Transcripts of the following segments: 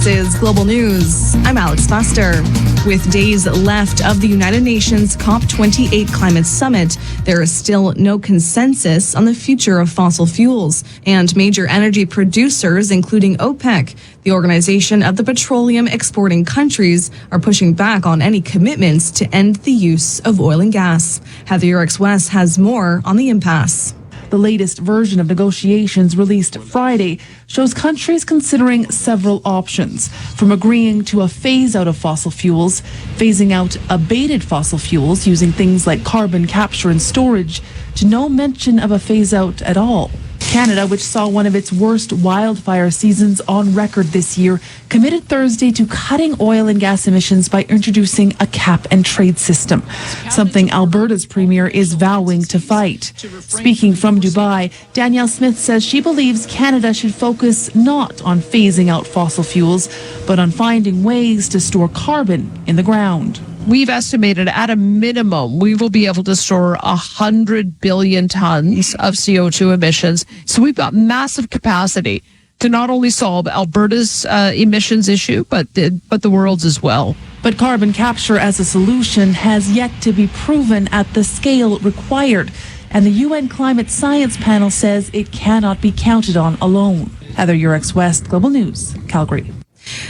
This is Global News. I'm Alex Foster. With days left of the United Nations COP28 Climate Summit, there is still no consensus on the future of fossil fuels. And major energy producers, including OPEC, the Organization of the Petroleum Exporting Countries, are pushing back on any commitments to end the use of oil and gas. Heather Urix-West has more on the impasse. The latest version of negotiations released Friday shows countries considering several options, from agreeing to a phase-out of fossil fuels, phasing out abated fossil fuels using things like carbon capture and storage, to no mention of a phase-out at all. Canada, which saw one of its worst wildfire seasons on record this year, committed Thursday to cutting oil and gas emissions by introducing a cap-and-trade system, something Alberta's premier is vowing to fight. Speaking from Dubai, Danielle Smith says she believes Canada should focus not on phasing out fossil fuels, but on finding ways to store carbon in the ground. We've estimated at a minimum, we will be able to store 100 billion tons of CO2 emissions. So we've got massive capacity to not only solve Alberta's emissions issue, but the world's as well. But carbon capture as a solution has yet to be proven at the scale required. And the UN Climate Science Panel says it cannot be counted on alone. Heather Urix-West, Global News, Calgary.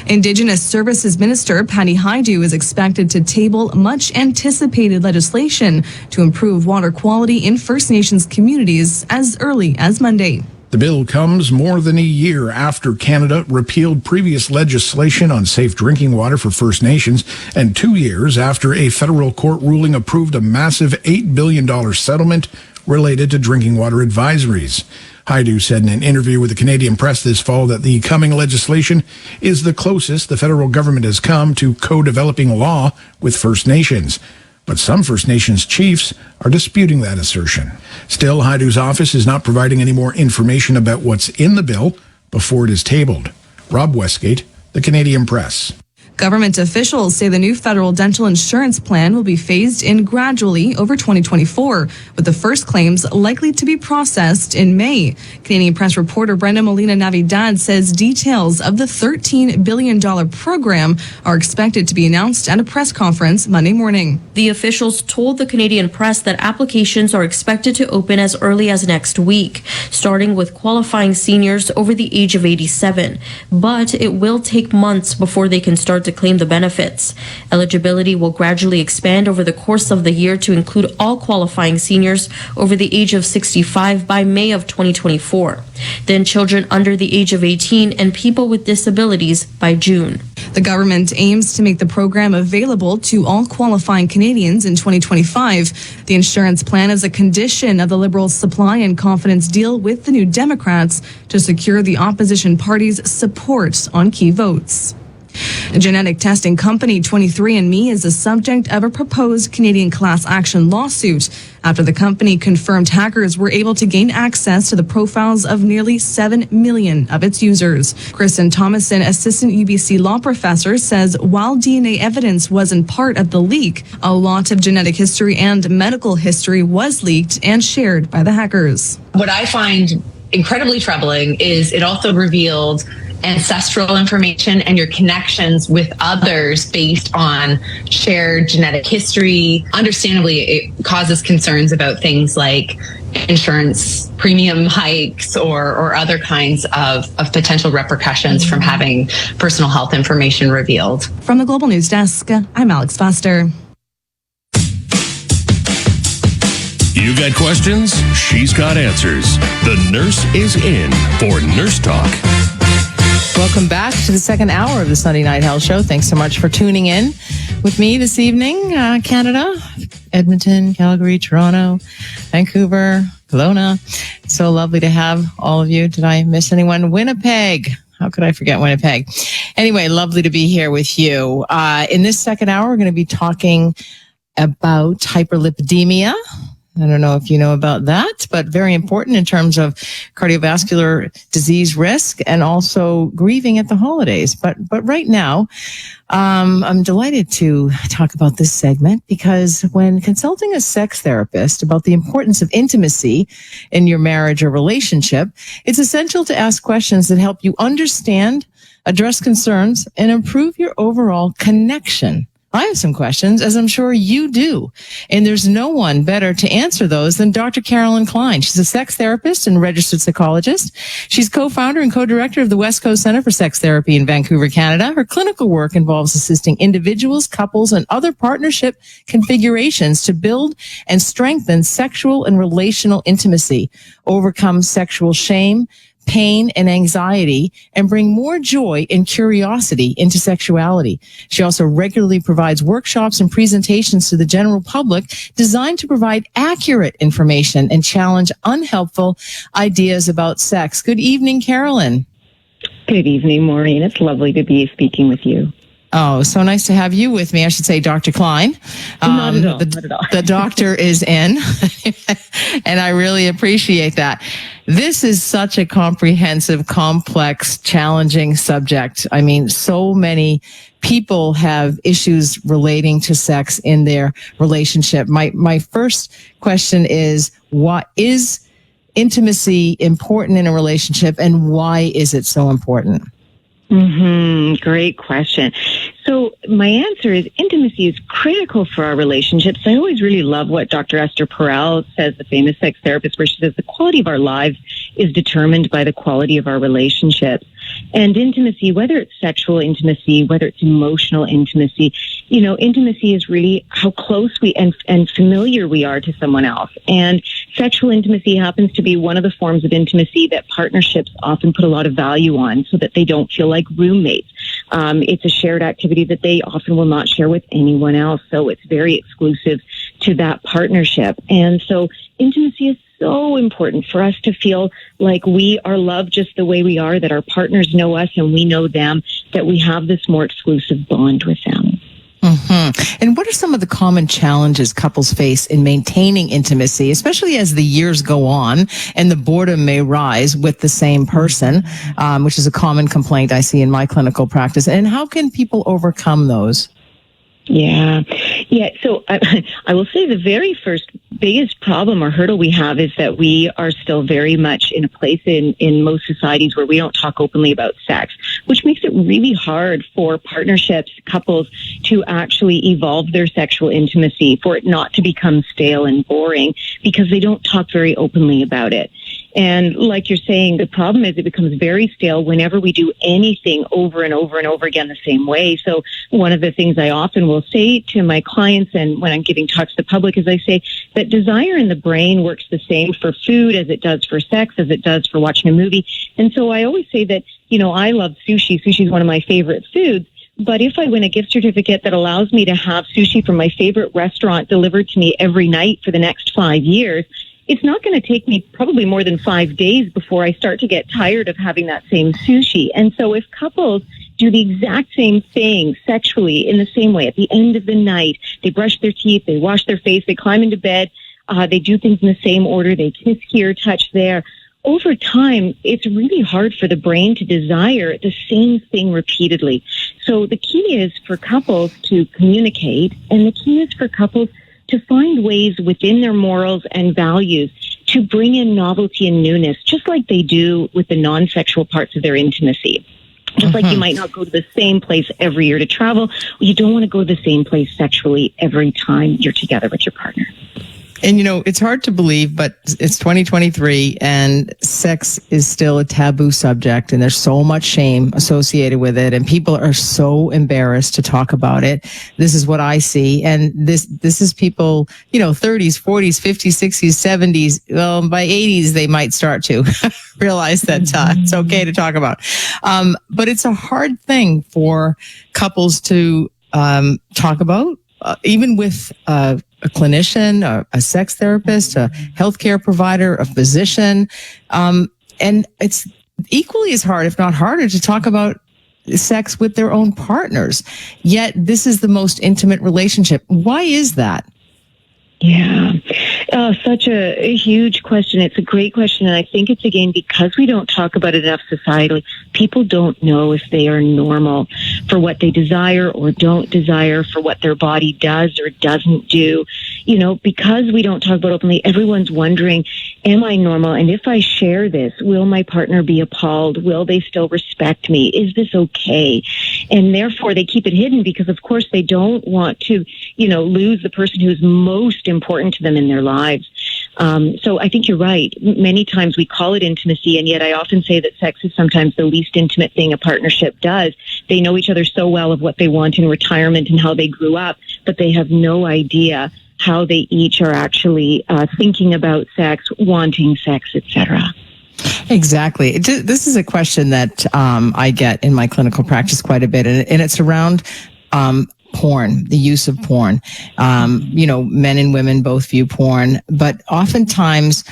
Indigenous Services Minister Patty Hajdu is expected to table much anticipated legislation to improve water quality in First Nations communities as early as Monday. The bill comes more than a year after Canada repealed previous legislation on safe drinking water for First Nations, and 2 years after a federal court ruling approved a massive $8 billion settlement related to drinking water advisories. Hajdu said in an interview with the Canadian Press this fall that the coming legislation is the closest the federal government has come to co-developing law with First Nations. But some First Nations chiefs are disputing that assertion. Still, Hajdu's office is not providing any more information about what's in the bill before it is tabled. Rob Westgate, the Canadian Press. Government officials say the new federal dental insurance plan will be phased in gradually over 2024, with the first claims likely to be processed in May. Canadian Press reporter Brenda Molina-Navidad says details of the $13 billion program are expected to be announced at a press conference Monday morning. The officials told the Canadian Press that applications are expected to open as early as next week, starting with qualifying seniors over the age of 87. But it will take months before they can start to claim the benefits. Eligibility will gradually expand over the course of the year to include all qualifying seniors over the age of 65 by May of 2024. Then children under the age of 18 and people with disabilities by June. The government aims to make the program available to all qualifying Canadians in 2025. The insurance plan is a condition of the Liberals' supply and confidence deal with the New Democrats to secure the opposition party's support on key votes. A genetic testing company, 23andMe, is the subject of a proposed Canadian class action lawsuit after the company confirmed hackers were able to gain access to the profiles of nearly 7 million of its users. Kristen Thomason, assistant UBC law professor, says while DNA evidence wasn't part of the leak, a lot of genetic history and medical history was leaked and shared by the hackers. What I find incredibly troubling is it also revealed ancestral information and your connections with others based on shared genetic history. Understandably, it causes concerns about things like insurance premium hikes or other kinds of potential repercussions from having personal health information revealed. From the Global News Desk, I'm Alex Foster. You got questions? She's got answers. The nurse is in for Nurse Talk. Welcome back to the second hour of the Sunday Night Health Show. Thanks so much for tuning in with me this evening. Canada, Edmonton, Calgary, Toronto, Vancouver, Kelowna. It's so lovely to have all of you. Did I miss anyone? Winnipeg. How could I forget Winnipeg? Anyway, lovely to be here with you. In this second hour, we're going to be talking about hyperlipidemia. I don't know if you know about that, but very important in terms of cardiovascular disease risk and also grieving at the holidays. But right now, I'm delighted to talk about this segment because when consulting a sex therapist about the importance of intimacy in your marriage or relationship, it's essential to ask questions that help you understand, address concerns, and improve your overall connection. I have some questions, as I'm sure you do. And there's no one better to answer those than Dr. Carolyn Klein. She's a sex therapist and registered psychologist. She's co-founder and co-director of the West Coast Center for Sex Therapy in Vancouver, Canada. Her clinical work involves assisting individuals, couples, and other partnership configurations to build and strengthen sexual and relational intimacy, overcome sexual shame, pain, and anxiety, and bring more joy and curiosity into sexuality. She also regularly provides workshops and presentations to the general public designed to provide accurate information and challenge unhelpful ideas about sex. Good evening, Carolyn. Good evening, Maureen. It's lovely to be speaking with you. Oh, so nice to have you with me. I should say Dr. Klein. Not at all. The doctor is in, and I really appreciate that. This is such a comprehensive, complex, challenging subject. I mean, so many people have issues relating to sex in their relationship. My first question is, what is intimacy important in a relationship, and why is it so important? Great question. So my answer is intimacy is critical for our relationships. I always really love what Dr. Esther Perel says, the famous sex therapist, where she says the quality of our lives is determined by the quality of our relationships. And intimacy, whether it's sexual intimacy, whether it's emotional intimacy, intimacy is really how close we and familiar we are to someone else. And sexual intimacy happens to be one of the forms of intimacy that partnerships often put a lot of value on so that they don't feel like roommates. It's a shared activity that they often will not share with anyone else. So it's very exclusive to that partnership. And so intimacy is so important for us to feel like we are loved just the way we are, that our partners know us and we know them, that we have this more exclusive bond with them. And what are some of the common challenges couples face in maintaining intimacy, especially as the years go on and the boredom may rise with the same person, which is a common complaint I see in my clinical practice? And how can people overcome those? Yeah. So I will say the very first biggest problem or hurdle we have is that we are still very much in a place in most societies where we don't talk openly about sex, which makes it really hard for partnerships, couples to actually evolve their sexual intimacy, for it not to become stale and boring because they don't talk very openly about it. And like you're saying, the problem is it becomes very stale whenever we do anything over and over and over again the same way. So one of the things I often will say to my clients and when I'm giving talks to the public is I say that desire in the brain works the same for food as it does for sex, as it does for watching a movie. And so I always say that, I love sushi. Sushi is one of my favorite foods. But if I win a gift certificate that allows me to have sushi from my favorite restaurant delivered to me every night for the next 5 years, it's not going to take me probably more than 5 days before I start to get tired of having that same sushi. And so if couples do the exact same thing sexually in the same way, at the end of the night, they brush their teeth, they wash their face, they climb into bed, they do things in the same order, they kiss here, touch there. Over time, it's really hard for the brain to desire the same thing repeatedly. So the key is for couples to communicate, and the key is for couples to find ways within their morals and values to bring in novelty and newness, just like they do with the non-sexual parts of their intimacy. Just like you might not go to the same place every year to travel, you don't want to go to the same place sexually every time you're together with your partner. And, it's hard to believe, but it's 2023 and sex is still a taboo subject and there's so much shame associated with it and people are so embarrassed to talk about it. This is what I see. And this is people, 30s, 40s, 50s, 60s, 70s. Well, by 80s, they might start to realize that it's okay to talk about. But it's a hard thing for couples to talk about, even with a clinician, a sex therapist, a healthcare provider, a physician. And it's equally as hard, if not harder, to talk about sex with their own partners. Yet this is the most intimate relationship. Why is that? Yeah, Oh, such a huge question. It's a great question. And I think it's, again, because we don't talk about it enough societally, people don't know if they are normal for what they desire or don't desire, for what their body does or doesn't do. You know, because we don't talk about it openly, everyone's wondering, am I normal? And if I share this, will my partner be appalled? Will they still respect me? Is this okay? And therefore, they keep it hidden because, of course, they don't want to, lose the person who's most important to them in their lives. So I think you're right. Many times we call it intimacy, and yet I often say that sex is sometimes the least intimate thing a partnership does. They know each other so well of what they want in retirement and how they grew up, but they have no idea how they each are actually thinking about sex, wanting sex, etc. Exactly. This is a question that I get in my clinical practice quite a bit, and it's around porn, the use of porn. Men and women both view porn, but oftentimes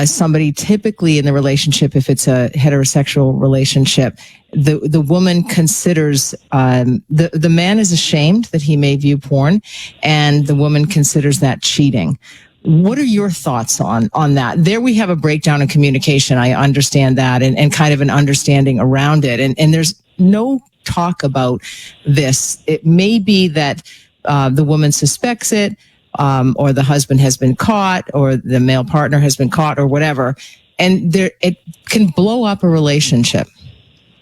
somebody, typically in the relationship, if it's a heterosexual relationship, the woman considers the man is ashamed that he may view porn, and the woman considers that cheating. What are your thoughts on that? There we have a breakdown in communication. I understand that, and kind of an understanding around it. And there's no talk about this. It may be that the woman suspects it, or the husband has been caught, or the male partner has been caught, or whatever. And it can blow up a relationship.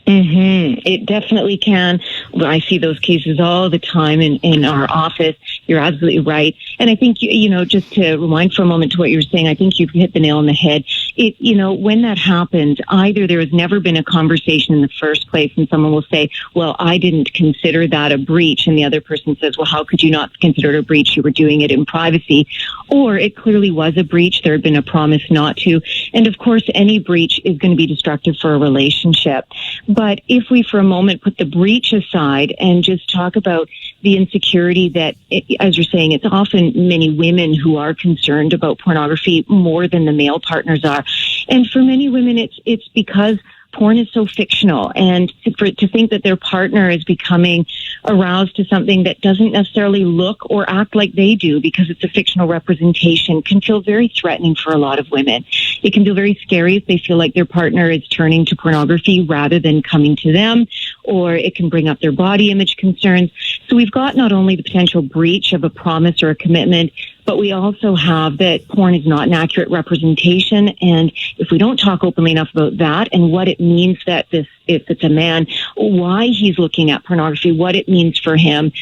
Mm-hmm. It definitely can. I see those cases all the time in our office. You're absolutely right. And I think, just to rewind for a moment to what you were saying, I think you've hit the nail on the head. When that happens, either there has never been a conversation in the first place, and someone will say, well, I didn't consider that a breach. And the other person says, well, how could you not consider it a breach? You were doing it in privacy. Or it clearly was a breach. There had been a promise not to. And of course, any breach is going to be destructive for a relationship. But if we, for a moment, put the breach aside and just talk about the insecurity that, as you're saying, it's often many women who are concerned about pornography more than the male partners are. And for many women, it's because porn is so fictional, and to think that their partner is becoming aroused to something that doesn't necessarily look or act like they do because it's a fictional representation can feel very threatening for a lot of women. It can feel very scary if they feel like their partner is turning to pornography rather than coming to them, or it can bring up their body image concerns. So we've got not only the potential breach of a promise or a commitment, but we also have that porn is not an accurate representation. And if we don't talk openly enough about that and what it means that if it's a man, why he's looking at pornography, what it means for him,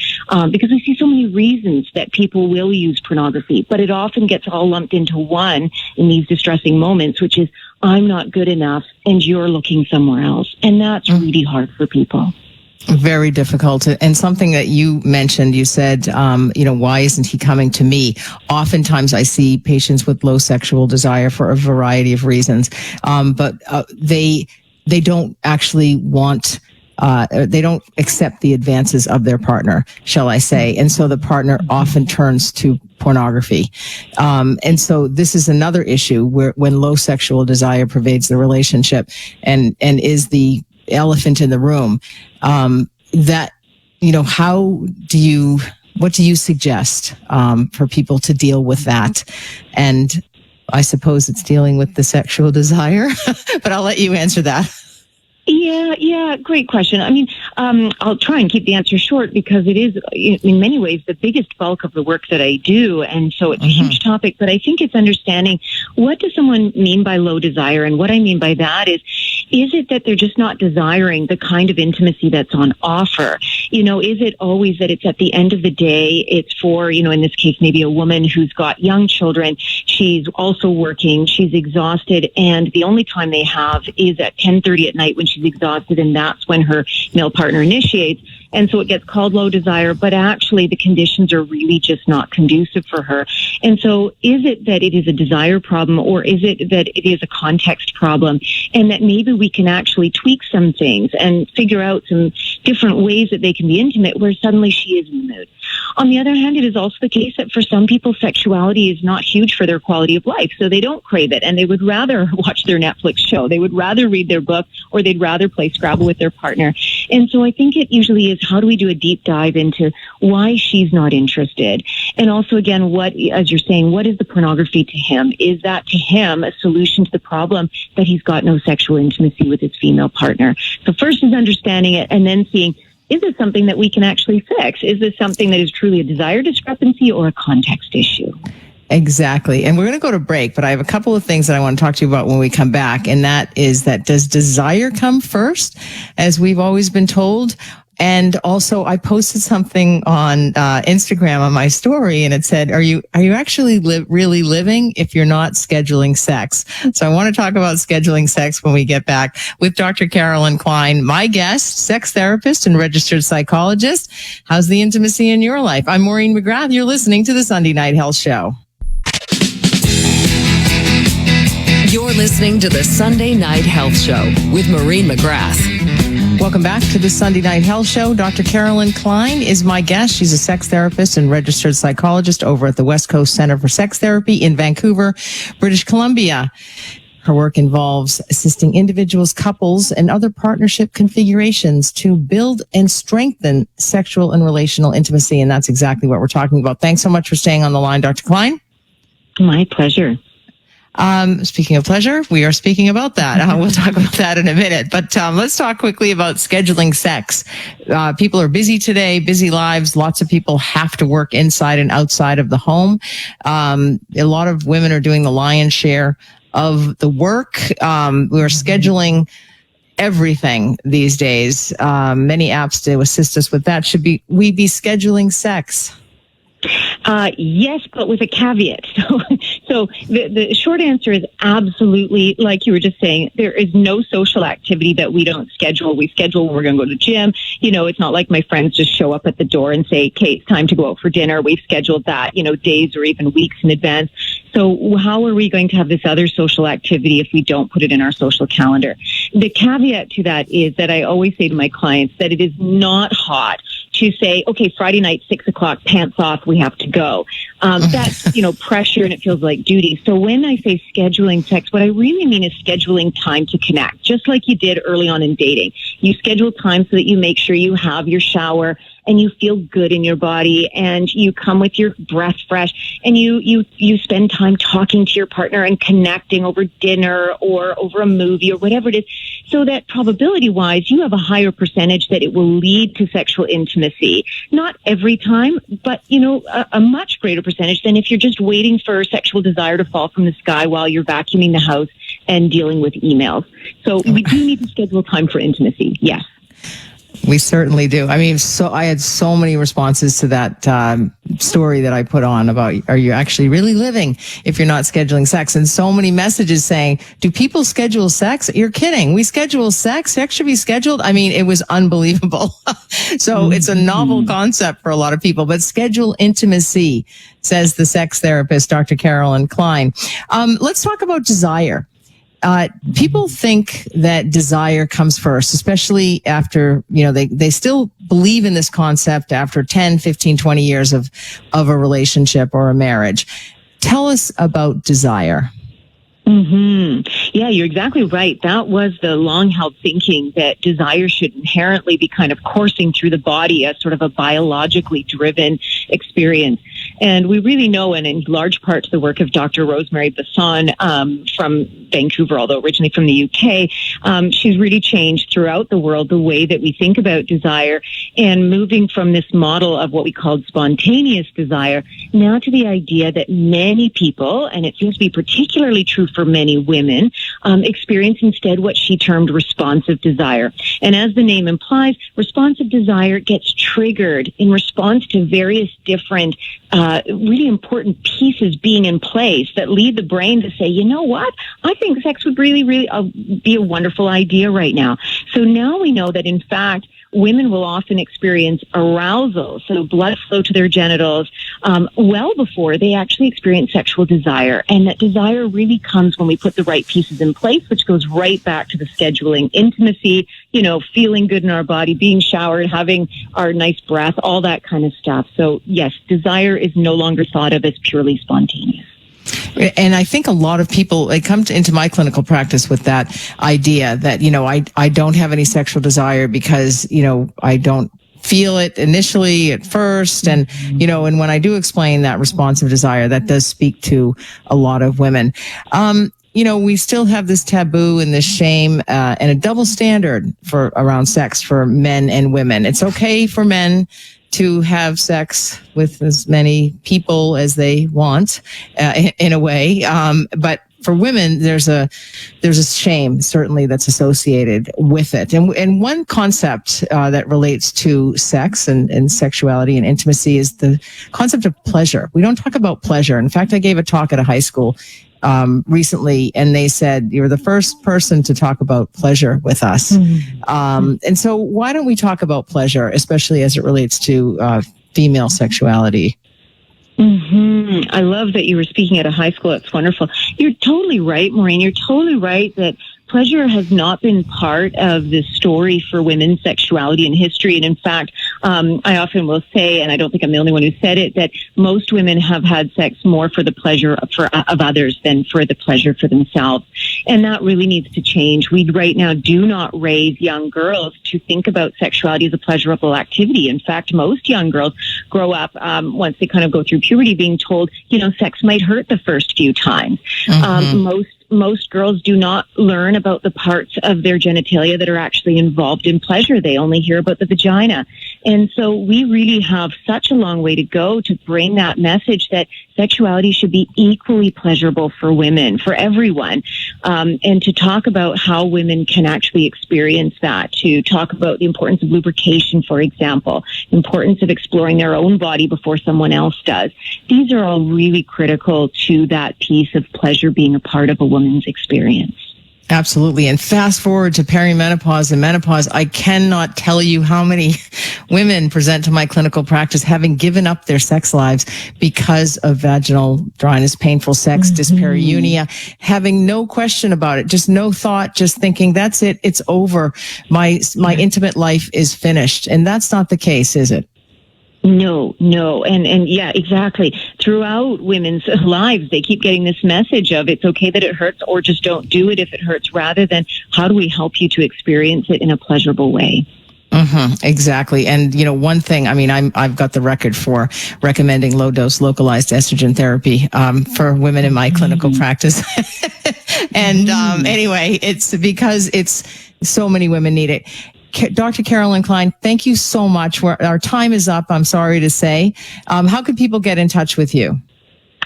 because we see so many reasons that people will use pornography, but it often gets all lumped into one in these distressing moments, which is, I'm not good enough and you're looking somewhere else. And that's really hard for people. Very difficult. And something that you mentioned, you said, why isn't he coming to me? Oftentimes I see patients with low sexual desire for a variety of reasons. But they don't actually want, they don't accept the advances of their partner, shall I say. And so the partner often turns to pornography. And so this is another issue where when low sexual desire pervades the relationship and is the elephant in the room, what do you suggest for people to deal with that? And I suppose it's dealing with the sexual desire, but I'll let you answer that. Yeah, great question. I mean, I'll try and keep the answer short because it is, in many ways, the biggest bulk of the work that I do. And so it's a huge topic, but I think it's understanding, what does someone mean by low desire? And what I mean by that is it that they're just not desiring the kind of intimacy that's on offer? Is it always that it's at the end of the day, it's for, in this case, maybe a woman who's got young children, she's also working, she's exhausted, and the only time they have is at 10:30 at night when she's exhausted, and that's when her male partner initiates. And so it gets called low desire, but actually the conditions are really just not conducive for her. And so is it that it is a desire problem, or is it that it is a context problem, and that maybe we can actually tweak some things and figure out some different ways that they can be intimate where suddenly she is in the mood? On the other hand, it is also the case that for some people, sexuality is not huge for their quality of life, so they don't crave it, and they would rather watch their Netflix show. They would rather read their book, or they'd rather play Scrabble with their partner. And so I think it usually is, how do we do a deep dive into why she's not interested? And also, again, what, as you're saying, what is the pornography to him? Is that to him a solution to the problem that he's got no sexual intimacy with his female partner? So first is understanding it, and then seeing, is it something that we can actually fix? Is this something that is truly a desire discrepancy or a context issue? Exactly. And we're going to go to break, but I have a couple of things that I want to talk to you about when we come back. And that is that, does desire come first, as we've always been told? And also, I posted something on Instagram on my story, and it said, "Are you actually really living if you're not scheduling sex?" So I want to talk about scheduling sex when we get back with Dr. Carolyn Klein, my guest, sex therapist and registered psychologist. How's the intimacy in your life? I'm Maureen McGrath. You're listening to the Sunday Night Health Show. You're listening to the Sunday Night Health Show with Maureen McGrath. Welcome back to the Sunday Night Health Show. Dr. Carolyn Klein is my guest. She's a sex therapist and registered psychologist over at the West Coast Center for Sex Therapy in Vancouver, British Columbia. Her work involves assisting individuals, couples, and other partnership configurations to build and strengthen sexual and relational intimacy. And that's exactly what we're talking about. Thanks so much for staying on the line, Dr. Klein. My pleasure. Speaking of pleasure, we are speaking about that. We'll talk about that in a minute. But let's talk quickly about scheduling sex. People are busy today, busy lives. Lots of people have to work inside and outside of the home. A lot of women are doing the lion's share of the work. We're scheduling everything these days. Many apps to assist us with that. Should we be scheduling sex? Yes, but with a caveat. So the short answer is absolutely, like you were just saying, there is no social activity that we don't schedule. We schedule when we're going to go to the gym. You know, it's not like my friends just show up at the door and say, "Okay, it's time to go out for dinner." We've scheduled that, days or even weeks in advance. So how are we going to have this other social activity if we don't put it in our social calendar? The caveat to that is that I always say to my clients that it is not hot to say, "Okay, Friday night, 6:00, pants off, we have to go." That's, pressure, and it feels like duty. So when I say scheduling sex, what I really mean is scheduling time to connect, just like you did early on in dating. You schedule time so that you make sure you have your shower and you feel good in your body, and you come with your breath fresh, and you spend time talking to your partner and connecting over dinner or over a movie or whatever it is, so that probability-wise, you have a higher percentage that it will lead to sexual intimacy. Not every time, but, a much greater percentage than if you're just waiting for sexual desire to fall from the sky while you're vacuuming the house and dealing with emails. So we do need to schedule time for intimacy, yes. We certainly do. I mean, I had so many responses to that story that I put on about, are you actually really living if you're not scheduling sex? And so many messages saying, do people schedule sex? You're kidding. We schedule sex. Sex should be scheduled. I mean, it was unbelievable. So it's a novel concept for a lot of people, but schedule intimacy, says the sex therapist, Dr. Carolyn Klein. Let's talk about desire. People think that desire comes first, especially after, they still believe in this concept after 10, 15, 20 years of a relationship or a marriage. Tell us about desire. Yeah, you're exactly right. That was the long-held thinking, that desire should inherently be kind of coursing through the body as sort of a biologically driven experience. And we really know, and in large part to the work of Dr. Rosemary Basson from Vancouver, although originally from the UK, she's really changed throughout the world the way that we think about desire, and moving from this model of what we called spontaneous desire now to the idea that many people, and it seems to be particularly true for many women, experience instead what she termed responsive desire. And as the name implies, responsive desire gets triggered in response to various different really important pieces being in place that lead the brain to say, you know what, I think sex would really be a wonderful idea right now. So now we know that, in fact, women will often experience arousal, so blood flow to their genitals, well before they actually experience sexual desire. And that desire really comes when we put the right pieces in place, which goes right back to the scheduling intimacy, feeling good in our body, being showered, having our nice breath, all that kind of stuff. So yes, desire is no longer thought of as purely spontaneous. And I think a lot of people, they come into my clinical practice with that idea that, I don't have any sexual desire because, I don't feel it initially at first. And, and when I do explain that responsive desire, that does speak to a lot of women. We still have this taboo and this shame and a double standard around sex for men and women. It's okay for men to have sex with as many people as they want, in a way. But for women, there's a shame certainly that's associated with it. And one concept that relates to sex and sexuality and intimacy is the concept of pleasure. We don't talk about pleasure. In fact, I gave a talk at a high school recently, and they said, you're the first person to talk about pleasure with us. And so why don't we talk about pleasure, especially as it relates to female sexuality? I love that you were speaking at a high school. It's wonderful. You're totally right, Maureen. You're totally right that pleasure has not been part of the story for women's sexuality in history. And in fact, I often will say, and I don't think I'm the only one who said it, that most women have had sex more for the pleasure of others than for the pleasure for themselves. And that really needs to change. We right now do not raise young girls to think about sexuality as a pleasurable activity. In fact, most young girls grow up, once they kind of go through puberty, being told, sex might hurt the first few times. Most girls do not learn about the parts of their genitalia that are actually involved in pleasure. They only hear about the vagina. And so we really have such a long way to go to bring that message that sexuality should be equally pleasurable for women, for everyone, and to talk about how women can actually experience that, to talk about the importance of lubrication, for example, the importance of exploring their own body before someone else does. These are all really critical to that piece of pleasure being a part of a woman's experience. Absolutely. And fast forward to perimenopause and menopause, I cannot tell you how many women present to my clinical practice having given up their sex lives because of vaginal dryness, painful sex, dyspareunia, having no question about it, just no thought, just thinking, that's it, it's over. My intimate life is finished. And that's not the case, is it? No. And yeah, exactly. Throughout women's lives, they keep getting this message of it's okay that it hurts, or just don't do it if it hurts, rather than how do we help you to experience it in a pleasurable way. Exactly. And, one thing, I've got the record for recommending low dose localized estrogen therapy, for women in my clinical practice. And, anyway, it's because so many women need it. Dr. Carolyn Klein, thank you so much. Our time is up, I'm sorry to say. How could people get in touch with you?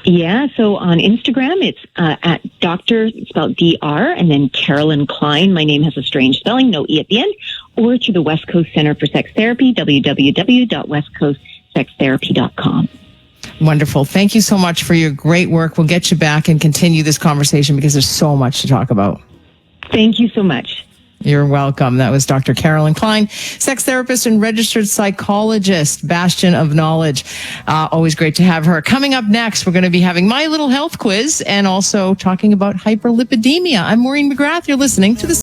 Yeah, so on Instagram, it's at Dr., spelled Dr., and then Carolyn Klein. My name has a strange spelling, no E at the end. Or to the West Coast Center for Sex Therapy, www.westcoastsextherapy.com. Wonderful. Thank you so much for your great work. We'll get you back and continue this conversation because there's so much to talk about. Thank you so much. You're welcome. That was Dr. Carolyn Klein, sex therapist and registered psychologist, bastion of knowledge. Always great to have her. Coming up next, we're going to be having my little health quiz and also talking about hyperlipidemia. I'm Maureen McGrath. You're listening to the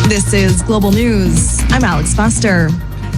This is Global News. I'm Alex Foster.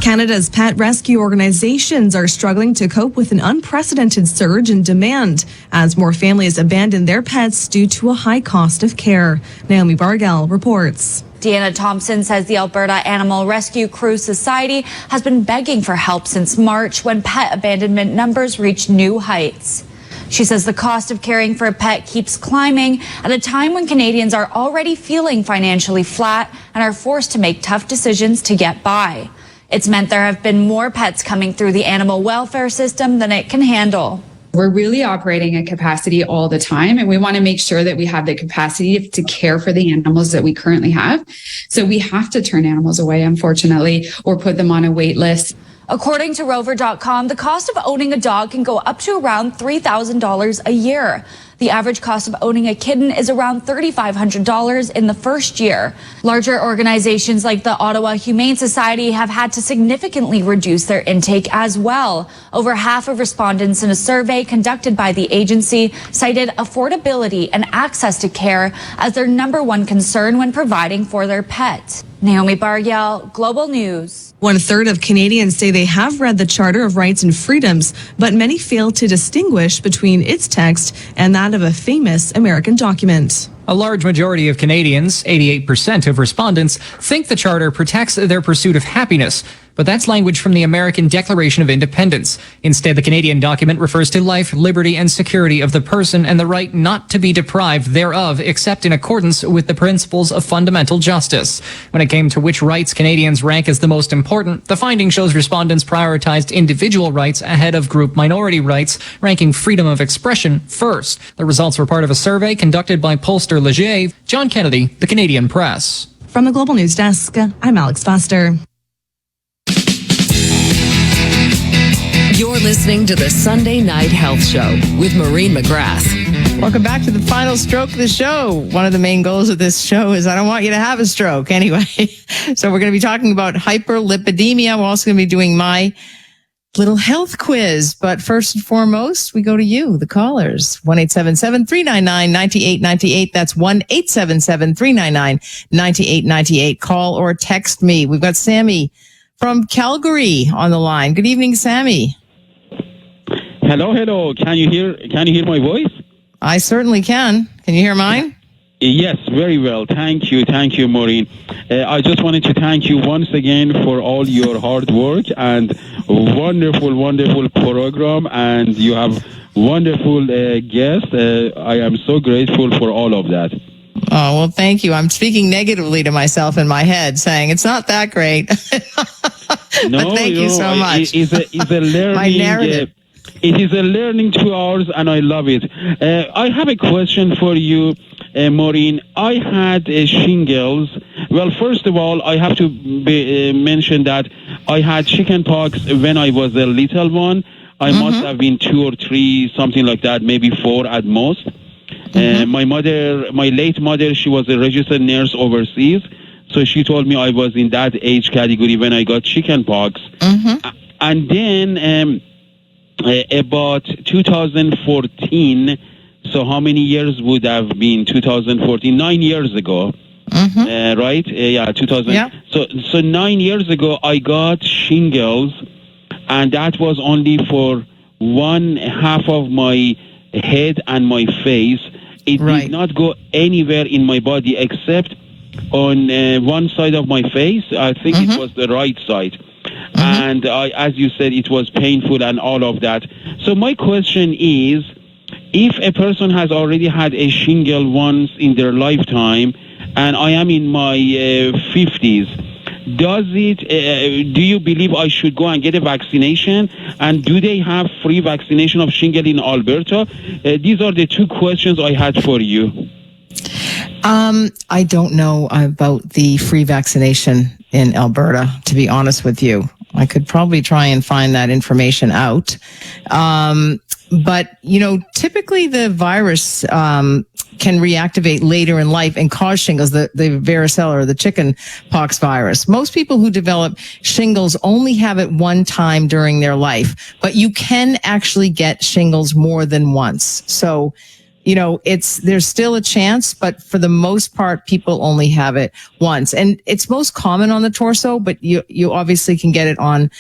Canada's pet rescue organizations are struggling to cope with an unprecedented surge in demand as more families abandon their pets due to a high cost of care. Naomi Bargell reports. Deanna Thompson says the Alberta Animal Rescue Crew Society has been begging for help since March when pet abandonment numbers reached new heights. She says the cost of caring for a pet keeps climbing at a time when Canadians are already feeling financially flat and are forced to make tough decisions to get by. It's meant there have been more pets coming through the animal welfare system than it can handle. We're really operating at capacity all the time, and we want to make sure that we have the capacity to care for the animals that we currently have. So we have to turn animals away, unfortunately, or put them on a wait list. According to Rover.com, the cost of owning a dog can go up to around $3,000 a year. The average cost of owning a kitten is around $3,500 in the first year. Larger organizations like the Ottawa Humane Society have had to significantly reduce their intake as well. Over half of respondents in a survey conducted by the agency cited affordability and access to care as their number one concern when providing for their pet. Naomi Baryel, Global News. 1/3 of Canadians say they have read the Charter of Rights and Freedoms, but many fail to distinguish between its text and that of a famous American document. A large majority of Canadians, 88% of respondents, think the Charter protects their pursuit of happiness, but that's language from the American Declaration of Independence. Instead, the Canadian document refers to life, liberty, and security of the person and the right not to be deprived thereof except in accordance with the principles of fundamental justice. When it came to which rights Canadians rank as the most important, the finding shows respondents prioritized individual rights ahead of group minority rights, ranking freedom of expression first. The results were part of a survey conducted by pollster Leger. John Kennedy, The Canadian Press. From the Global News Desk, I'm Alex Foster. You're listening to the Sunday Night Health Show with Maureen McGrath. Welcome back to the final stroke of the show. One of the main goals of this show is I don't want you to have a stroke anyway. So we're going to be talking about hyperlipidemia. We're also going to be doing my little health quiz. But first and foremost, we go to you, the callers. 1-877-399-9898. That's 1-877-399-9898. Call or text me. We've got Sammy from Calgary on the line. Good evening, Sammy. Hello. Can you hear my voice? I certainly can. Can you hear mine? Yes, very well. Thank you, Maureen. I just wanted to thank you once again for all your hard work and wonderful program, and you have wonderful guests. I am so grateful for all of that. Oh, well, thank you. I'm speaking negatively to myself in my head, saying it's not that great. No, thank you so much. It's a learning. My narrative. It is a learning 2 hours, and I love it. I have a question for you, Maureen. I had shingles. Well, first of all, I have to mention that I had chickenpox when I was a little one. I must have been 2 or 3, something like that, maybe 4 at most. My late mother, she was a registered nurse overseas, so she told me I was in that age category when I got chickenpox. And then about 2014, so how many years would have been 2014? 9 years ago, right? 2000. Yeah. So 9 years ago, I got shingles, and that was only for one half of my head and my face. It did not go anywhere in my body except on one side of my face. I think it was the right side. And as you said, it was painful and all of that. So my question is, if a person has already had a shingle once in their lifetime, and I am in my 50s, do you believe I should go and get a vaccination? And do they have free vaccination of shingle in Alberta? These are the 2 questions I had for you. I don't know about the free vaccination in Alberta, to be honest with you. I could probably try and find that information out. But, typically the virus can reactivate later in life and cause shingles, the varicella or the chicken pox virus. Most people who develop shingles only have it one time during their life, but you can actually get shingles more than once. So, there's still a chance, but for the most part, people only have it once. And it's most common on the torso, but you obviously can get it on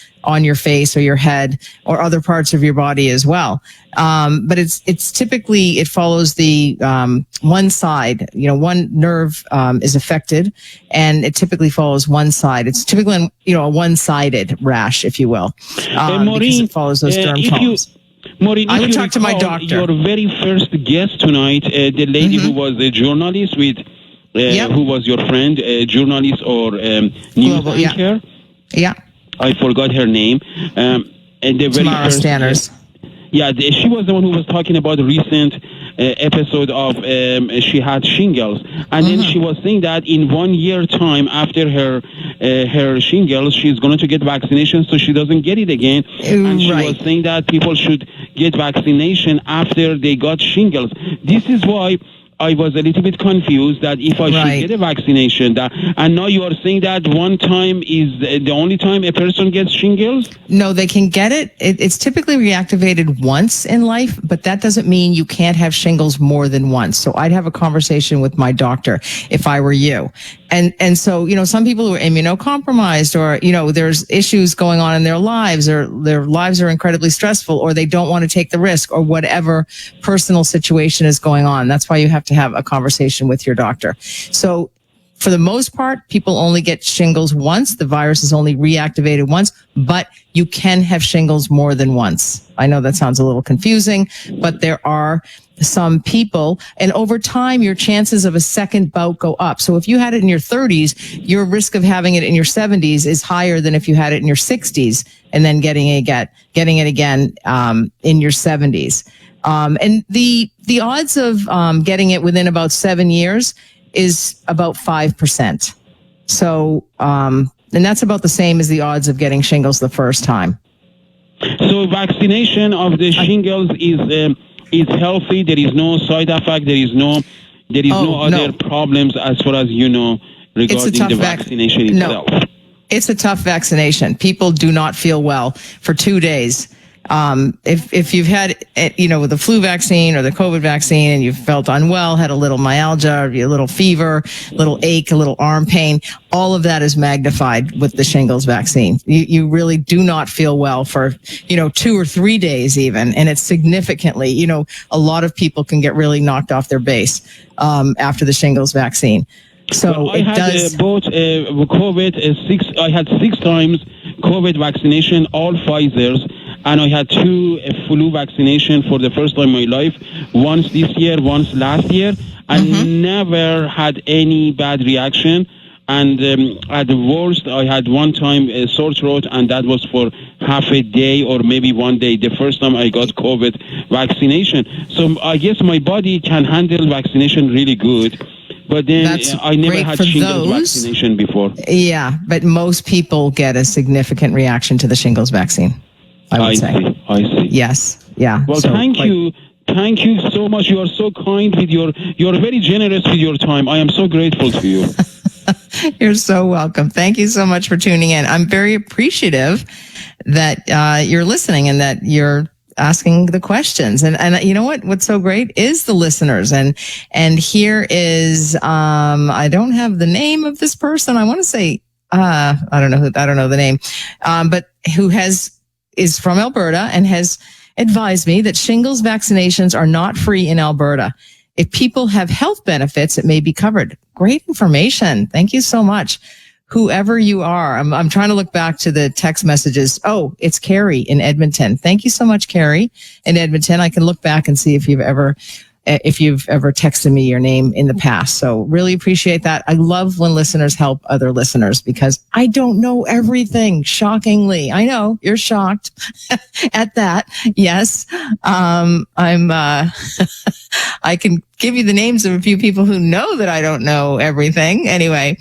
your face or your head or other parts of your body as well. But it's typically, it follows the, one side, one nerve, is affected, and it typically follows one side. It's typically, a one-sided rash, if you will, Maureen, because it follows those derm tones. Maureen, I would talk to my doctor. Your very first guest tonight, the lady who was a journalist who was your friend, a journalist or news anchor. Yeah. I forgot her name. And the very Tamara first Stanners. Yeah, she was the one who was talking about the recent episode of she had shingles, and then she was saying that in 1 year time after her shingles, she's going to get vaccination so she doesn't get it again. And she was saying that people should get vaccination after they got shingles. This is why I was a little bit confused that if I should get a vaccination, and now you are saying that one time is the only time a person gets shingles? No, they can get it. It's typically reactivated once in life, but that doesn't mean you can't have shingles more than once. So I'd have a conversation with my doctor if I were you. And so, some people who are immunocompromised or, there's issues going on in their lives or their lives are incredibly stressful or they don't want to take the risk or whatever personal situation is going on. That's why you have to have a conversation with your doctor. So for the most part, people only get shingles once. The virus is only reactivated once, but you can have shingles more than once. I know that sounds a little confusing, but there are some people, and over time, your chances of a second bout go up. So if you had it in your 30s, your risk of having it in your 70s is higher than if you had it in your 60s and then getting it again in your 70s. And the odds of getting it within about 7 years is about 5%. So, and that's about the same as the odds of getting shingles the first time. So vaccination of the shingles is healthy. There is no side effect. There is no other problems as far as you know regarding the vaccination itself. No, it's a tough vaccination. People do not feel well for 2 days. If you've had, the flu vaccine or the COVID vaccine and you felt unwell, had a little myalgia, a little fever, a little ache, a little arm pain, all of that is magnified with the shingles vaccine. You really do not feel well for, 2 or 3 days even. And it's significantly, a lot of people can get really knocked off their base, after the shingles vaccine. So I had both COVID, I had 6 times COVID vaccination, all Pfizer's. And I had 2 flu vaccination for the first time in my life, once this year, once last year, and never had any bad reaction. And at the worst, I had one time a sore throat, and that was for half a day or maybe 1 day, the first time I got COVID vaccination. So I guess my body can handle vaccination really good. But then I never had shingles vaccination before. Yeah, but most people get a significant reaction to the shingles vaccine. I see. Yes. Yeah. Well, thank you. Thank you so much. You are so kind with you're very generous with your time. I am so grateful to you. You're so welcome. Thank you so much for tuning in. I'm very appreciative that you're listening and that you're asking the questions. And you know what's so great is the listeners. And here is, I don't have the name of this person. I want to say, I don't know the name, but who is from Alberta and has advised me that shingles vaccinations are not free in Alberta. If people have health benefits, it may be covered. Great information. Thank you so much. Whoever you are, I'm trying to look back to the text messages. Oh, it's Carrie in Edmonton. Thank you so much, Carrie in Edmonton. I can look back and see if you've ever texted me your name in the past. So really appreciate that. I love when listeners help other listeners because I don't know everything. Shockingly. I know you're shocked at that. Yes. I can give you the names of a few people who know that I don't know everything. Anyway,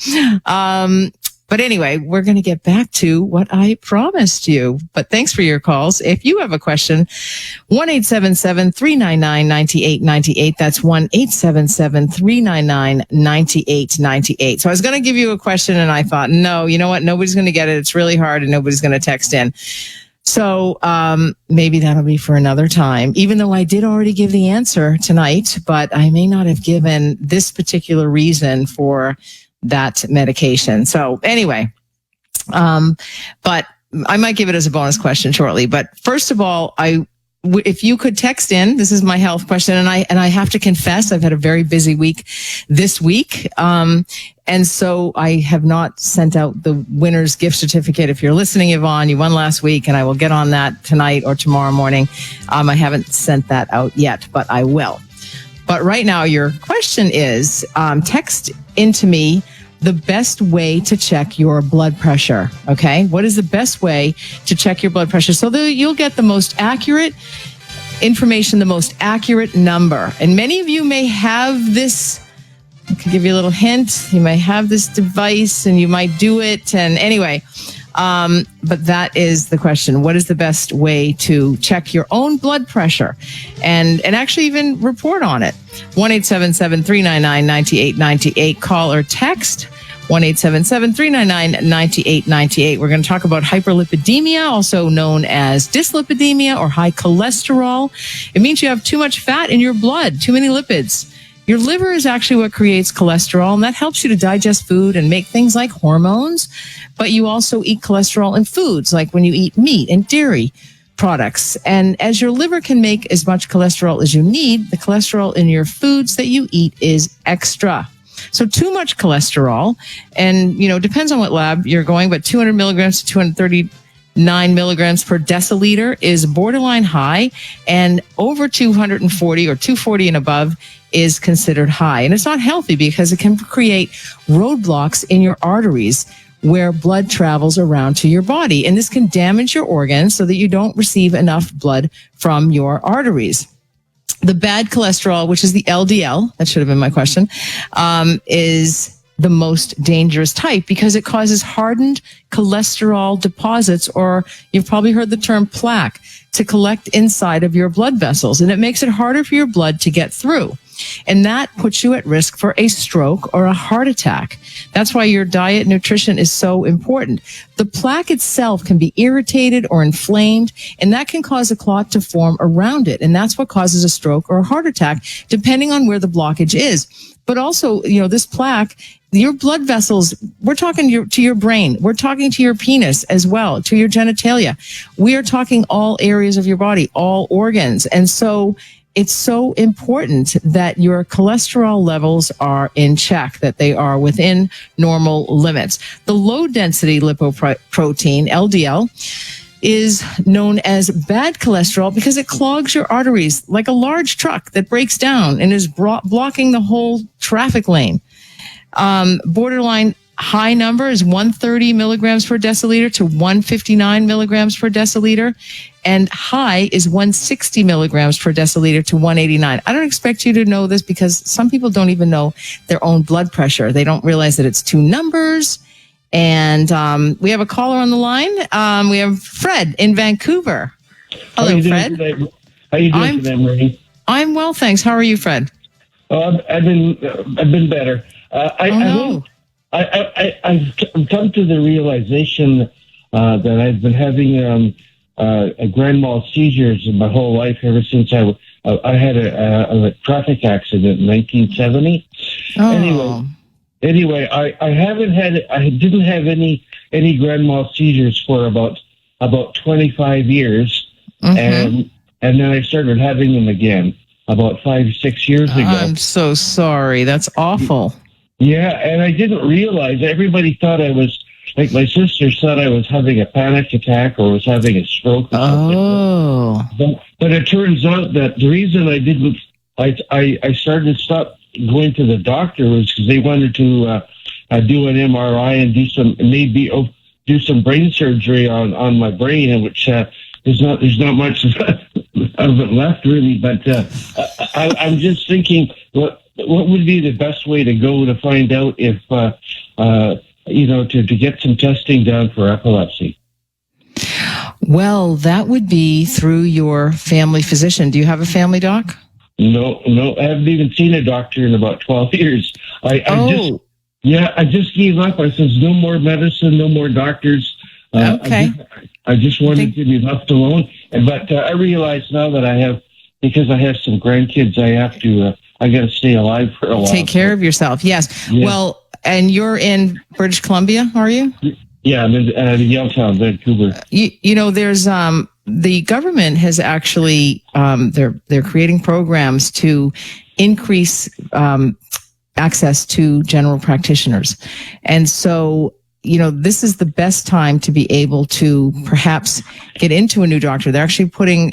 but anyway, we're going to get back to what I promised you. But thanks for your calls. If you have a question, 1-877-399-9898. That's 1-877-399-9898. So I was going to give you a question and I thought, no, you know what? Nobody's going to get it. It's really hard and nobody's going to text in. So maybe that'll be for another time, even though I did already give the answer tonight, but I may not have given this particular reason for that medication. So anyway, but I might give it as a bonus question shortly. But first of all, if you could text in, this is my health question. And I have to confess, I've had a very busy week this week. And so I have not sent out the winner's gift certificate. If you're listening, Yvonne, you won last week and I will get on that tonight or tomorrow morning. I haven't sent that out yet, but I will. But right now, your question is, text into me the best way to check your blood pressure. Okay. What is the best way to check your blood pressure? So you'll get the most accurate information the most accurate number. And many of you may have this. I can give you a little hint. You may have this device and you might do it. And anyway, but that is the question. What is the best way to check your own blood pressure and actually even report on it? 1-877-399-9898. Call or text 1-877-399-9898. We're going to talk about hyperlipidemia, also known as dyslipidemia or high cholesterol. It means you have too much fat in your blood, too many lipids. Your liver is actually what creates cholesterol, and that helps you to digest food and make things like hormones. But you also eat cholesterol in foods, like when you eat meat and dairy products. And as your liver can make as much cholesterol as you need, the cholesterol in your foods that you eat is extra. So too much cholesterol, and, depends on what lab you're going, but 200 milligrams to 239 milligrams per deciliter is borderline high, and over 240 or 240 and above is considered high. And it's not healthy because it can create roadblocks in your arteries where blood travels around to your body. And this can damage your organs so that you don't receive enough blood from your arteries. The bad cholesterol, which is the LDL, that should have been my question, is the most dangerous type because it causes hardened cholesterol deposits, or you've probably heard the term plaque, to collect inside of your blood vessels. And it makes it harder for your blood to get through. And that puts you at risk for a stroke or a heart attack. That's why your diet nutrition is so important. The plaque itself can be irritated or inflamed, and that can cause a clot to form around it. And that's what causes a stroke or a heart attack, depending on where the blockage is. But also, this plaque, your blood vessels, we're talking to your brain. We're talking to your penis as well, to your genitalia. We are talking all areas of your body, all organs. And so it's so important that your cholesterol levels are in check, that they are within normal limits. The low density lipoprotein, LDL, is known as bad cholesterol because it clogs your arteries like a large truck that breaks down and is blocking the whole traffic lane. Borderline high number is 130 milligrams per deciliter to 159 milligrams per deciliter. And high is 160 milligrams per deciliter to 189. I don't expect you to know this because some people don't even know their own blood pressure. They don't realize that it's two numbers. And we have a caller on the line. We have Fred in Vancouver. Hello, Fred. How you doing today, Marie? I'm well, thanks. How are you, Fred? I've been better. I've come to the realization that I've been having grand mal seizures in my whole life ever since I had a traffic accident in 1970. Oh. Anyway, I didn't have any grand mal seizures for about 25 years, and then I started having them again about 5-6 years ago. I'm so sorry. That's awful. Yeah, and I didn't realize. Everybody thought I was, like my sisters thought I was having a panic attack or was having a stroke or something. But it turns out that the reason I didn't, I stopped going to the doctor was because they wanted to do an MRI and do some brain surgery on my brain, in which there's not much of it left really. But I'm just thinking, what would be the best way to go to find out if to get some testing done for epilepsy? Well, that would be through your family physician. Do you have a family doc? No, I haven't even seen a doctor in about 12 years. I just gave up. I said, no more medicine, no more doctors. Okay. I just wanted to be left alone. But I realize now that because I have some grandkids, I got to stay alive for a while. Take care of yourself. Yes. Yeah. Well, and you're in British Columbia, are you? Yeah, I'm in Yaletown, Vancouver. There's the government has actually they're creating programs to increase access to general practitioners, and so this is the best time to be able to perhaps get into a new doctor. They're actually putting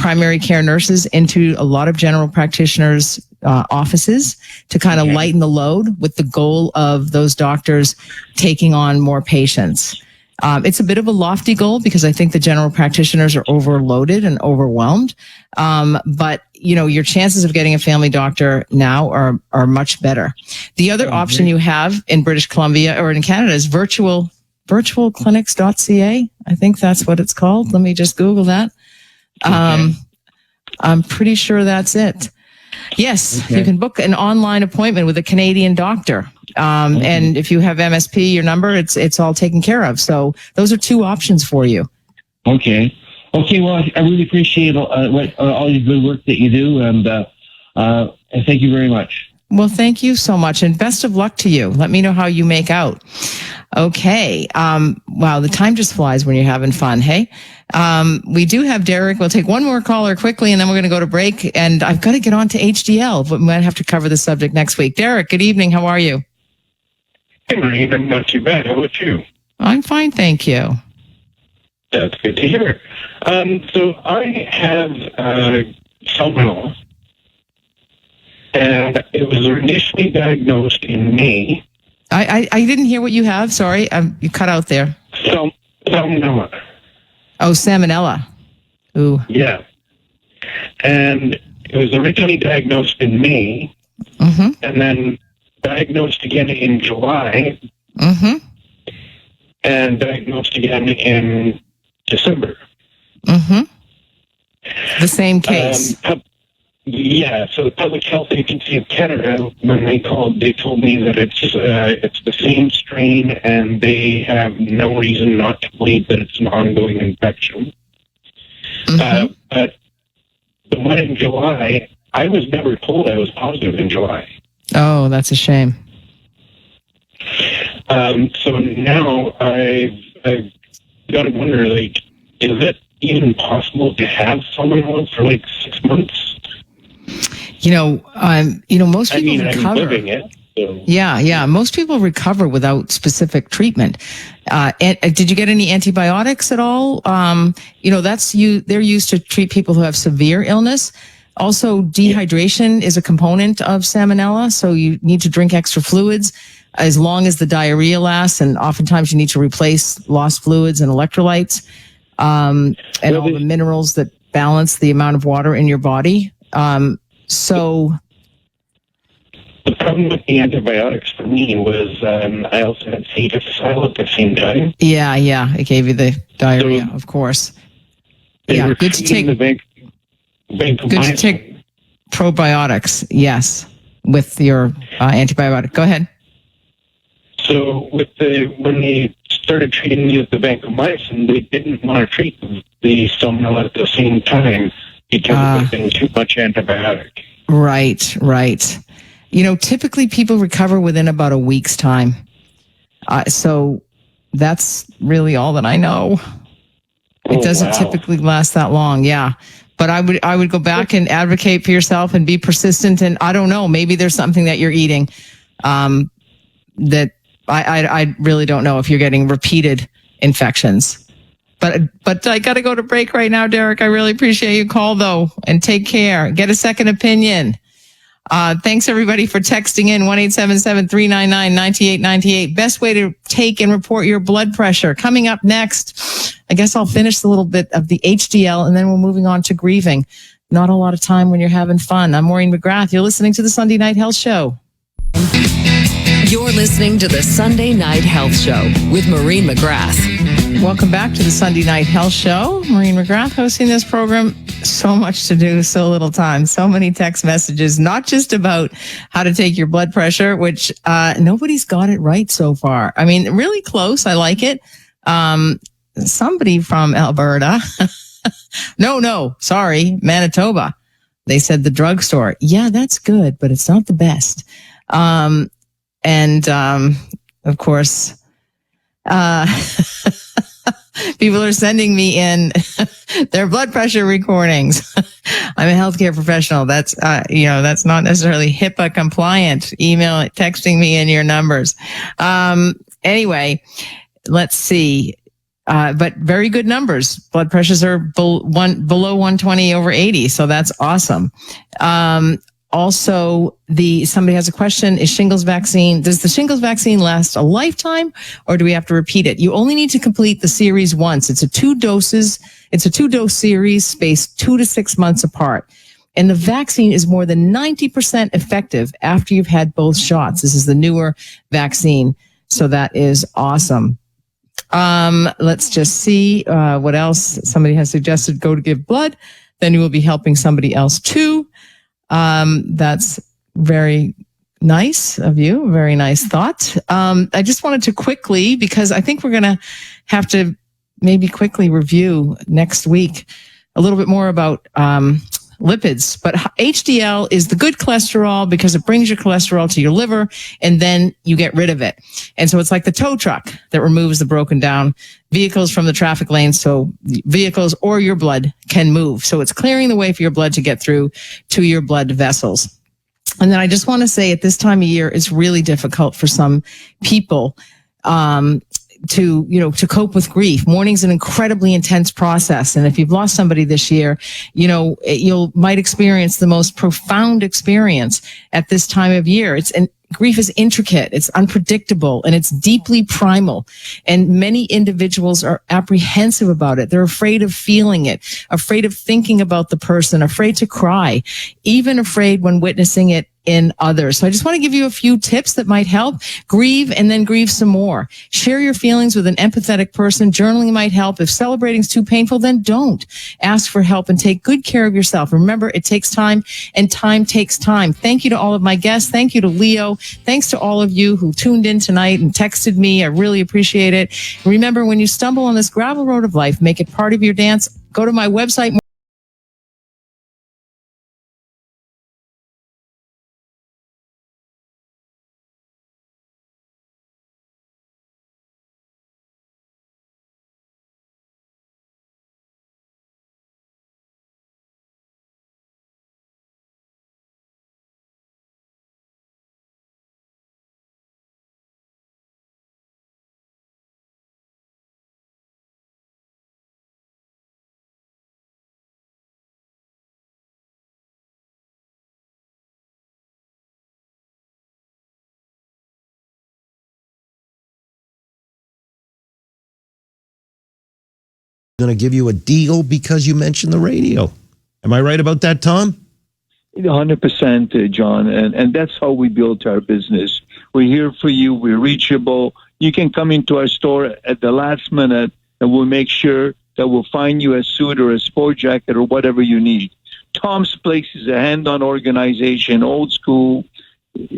primary care nurses into a lot of general practitioners' offices to kind of lighten the load, with the goal of those doctors taking on more patients. It's a bit of a lofty goal because I think the general practitioners are overloaded and overwhelmed. But your chances of getting a family doctor now are much better. The other option you have in British Columbia or in Canada is virtualclinics.ca. I think that's what it's called. Let me just Google that. Okay. I'm pretty sure that's it. Yes, you can book an online appointment with a Canadian doctor. And if you have MSP, your number, it's all taken care of. So those are two options for you. Okay. Well, I really appreciate all your good work that you do, and thank you very much. Well, thank you so much, and best of luck to you. Let me know how you make out. Okay. Wow, the time just flies when you're having fun, hey? We do have Derek. We'll take one more caller quickly, and then we're going to go to break. And I've got to get on to HDL, but we might have to cover the subject next week. Derek, good evening. How are you? Hey, Maureen. I'm not too bad. How about you? I'm fine, thank you. That's good to hear. So I have salmonella, and it was initially diagnosed in May. I didn't hear what you have. Sorry, you cut out there. Salmonella. Oh, salmonella. Ooh. Yeah. And it was originally diagnosed in May, and then diagnosed again in July, and diagnosed again in December. The same case. Yeah, so the Public Health Agency of Canada, when they called, they told me that it's the same strain, and they have no reason not to believe that it's an ongoing infection. But the one in July, I was never told I was positive in July. Oh, that's a shame. So now I've got to wonder, is it even possible to have salmonella for 6 months? Most people recover. I'm living it. So. Yeah. Most people recover without specific treatment. Did you get any antibiotics at all? They're used to treat people who have severe illness. Also, dehydration is a component of salmonella, so you need to drink extra fluids as long as the diarrhea lasts, and oftentimes you need to replace lost fluids and electrolytes, and all the minerals that balance the amount of water in your body. So the problem with the antibiotics for me was I also had C. difficile at the same time. Yeah, it gave you the diarrhea, of course. Yeah, good to take. Good to take probiotics, yes, with your antibiotic. Go ahead. So when they started treating me with the vancomycin, they didn't want to treat the salmonella at the same time because it would have been too much antibiotic. Right. Typically people recover within about a week's time. So that's really all that I know. It doesn't typically last that long. Yeah. But I would go back and advocate for yourself and be persistent. And I don't know, maybe there's something that you're eating, that I really don't know if you're getting repeated infections. But I got to go to break right now, Derek. I really appreciate your call though, and take care. Get a second opinion. Thanks everybody for texting in 1-877-399-9898. Best way to take and report your blood pressure. Coming up next, I guess I'll finish a little bit of the HDL and then we're moving on to grieving. Not a lot of time when you're having fun. I'm Maureen McGrath. You're listening to the Sunday Night Health Show. You're listening to the Sunday Night Health Show with Maureen McGrath. Welcome back to the Sunday Night Health Show. Maureen McGrath hosting this program. So much to do, so little time. So many text messages, not just about how to take your blood pressure, which nobody's got it right so far. I mean, really close. I like it. Somebody from Alberta. Sorry, Manitoba. They said the drugstore. Yeah, that's good, but it's not the best. Of course, people are sending me in their blood pressure recordings. I'm a healthcare professional. That's, that's not necessarily HIPAA compliant. Email it, texting me in your numbers. Anyway, let's see. But very good numbers. Blood pressures are below 120/80. So that's awesome. Also, somebody has a question, does the shingles vaccine last a lifetime, or do we have to repeat it? You only need to complete the series once. It's a 2-dose series spaced 2 to 6 months apart. And the vaccine is more than 90% effective after you've had both shots. This is the newer vaccine. So that is awesome. Let's just see what else. Somebody has suggested go to give blood. Then you will be helping somebody else too. That's very nice of you. Very nice thought. I just wanted to quickly, because I think we're going to have to maybe quickly review next week a little bit more about lipids. But HDL is the good cholesterol because it brings your cholesterol to your liver and then you get rid of it. And so it's like the tow truck that removes the broken down vehicles from the traffic lane so vehicles or your blood can move. So it's clearing the way for your blood to get through to your blood vessels. And then I just want to say at this time of year, it's really difficult for some people to cope with grief. Mourning's an incredibly intense process. And if you've lost somebody this year, you might experience the most profound experience at this time of year. Grief is intricate, it's unpredictable, and it's deeply primal. And many individuals are apprehensive about it. They're afraid of feeling it, afraid of thinking about the person, afraid to cry, even afraid when witnessing it in others. So I just want to give you a few tips that might help. Grieve and then grieve some more. Share your feelings with an empathetic person. Journaling might help. If celebrating is too painful, then don't. Ask for help and take good care of yourself. Remember, it takes time and time takes time. Thank you to all of my guests. Thank you to Leo. Thanks to all of you who tuned in tonight and texted me. I really appreciate it. Remember, when you stumble on this gravel road of life, make it part of your dance. Go to my website. Going to give you a deal because you mentioned the radio. Am I right about that, Tom? 100%, John. And that's how we built our business. We're here for you. We're reachable. You can come into our store at the last minute and we'll make sure that we'll find you a suit or a sport jacket or whatever you need. Tom's Place is a hand-on organization, old school,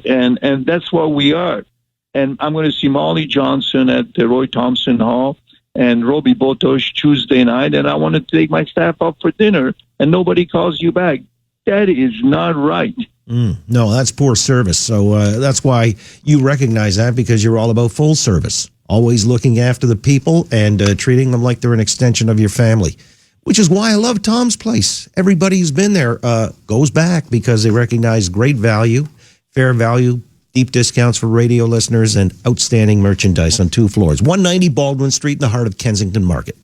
and that's what we are. And I'm going to see Molly Johnson at the Roy Thompson Hall and Robbie Botosh Tuesday night, and I want to take my staff out for dinner, and nobody calls you back. That is not right. No, that's poor service. So that's why you recognize that, because you're all about full service, always looking after the people and treating them like they're an extension of your family, which is why I love Tom's Place. Everybody who's been there goes back because they recognize great value, fair value, deep discounts for radio listeners, and outstanding merchandise on 2 floors. 190 Baldwin Street in the heart of Kensington Market.